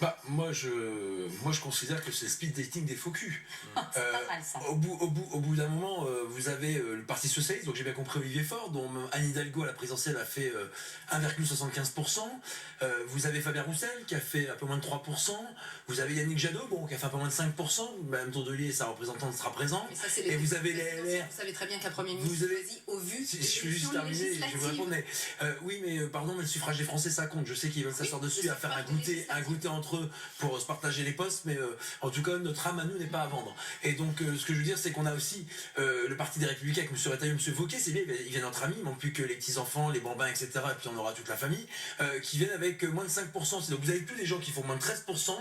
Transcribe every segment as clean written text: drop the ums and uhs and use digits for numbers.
Bah, moi, je considère que c'est le speed dating des faux culs. C'est pas mal ça. Au bout d'un moment, vous avez le Parti Socialiste, donc j'ai bien compris Olivier Faure, dont Anne Hidalgo à la présidentielle a fait 1,75%. Vous avez Fabien Roussel qui a fait un peu moins de 3%. Vous avez Yannick Jadot, bon, qui a fait un peu moins de 5%. Madame Tourdelier, sa représentante, sera présente. Mais ça, c'est les Et vous avez les LR. Vous savez très bien qu'un Premier ministre Vous avez- choisit au vu Si des je suis juste élections terminé, je vais vous législatives. répondre, mais oui, mais pardon, mais le suffrage des Français ça compte. Je sais qu'ils veulent s'asseoir Oui, dessus le à faire suffrage des un goûter entre eux pour se partager les postes, mais en tout cas, notre âme à nous n'est pas à vendre. Et donc, ce que je veux dire, c'est qu'on a aussi le Parti des Républicains avec M. Retailleau, M. Wauquiez, c'est bien, il vient notre ami, il manque plus que les petits-enfants, les bambins, etc., et puis on aura toute la famille, qui viennent avec moins de 5%. Donc vous avez plus des gens qui font moins de 13%,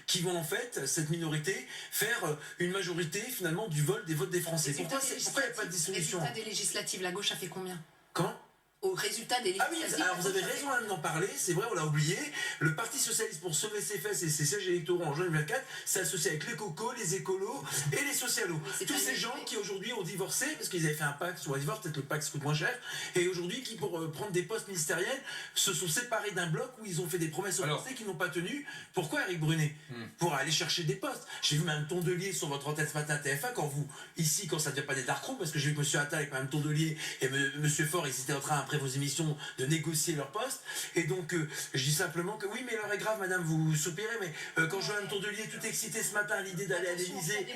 qui vont en fait, cette minorité, faire une majorité finalement du vol des votes des Français. Pourquoi il n'y a pas de dissolution? Résultat des législatives, la gauche a fait combien? Quand? Au résultat des Ah oui, législatives. alors vous avez raison d'en parler, c'est vrai, on l'a oublié. Le Parti Socialiste, pour sauver ses fesses et ses sièges électoraux en juin 2024, s'est associé avec les cocos, les écolos et les socialos. Tous ces gens qui aujourd'hui ont divorcé, parce qu'ils avaient fait un pacte sur la divorce, peut-être le pacte coûte moins cher, et aujourd'hui qui, pour prendre des postes ministériels, se sont séparés d'un bloc où ils ont fait des promesses aux Français qui n'ont pas tenu. Pourquoi, Eric Brunet? Pour aller chercher des postes. J'ai vu Mme Tondelier sur votre antenne ce matin à TF1, quand ça ne devient pas des darkrooms, parce que j'ai vu M. Attal avec Mme Tondelier et M. Faure, ils étaient en train, après vos émissions, de négocier leur poste. Et donc, je dis simplement que oui, mais l'heure est grave, madame, vous soupirez, mais quand je vois Mme Tondelier tout excitée ce matin à l'idée d'aller à l'Élysée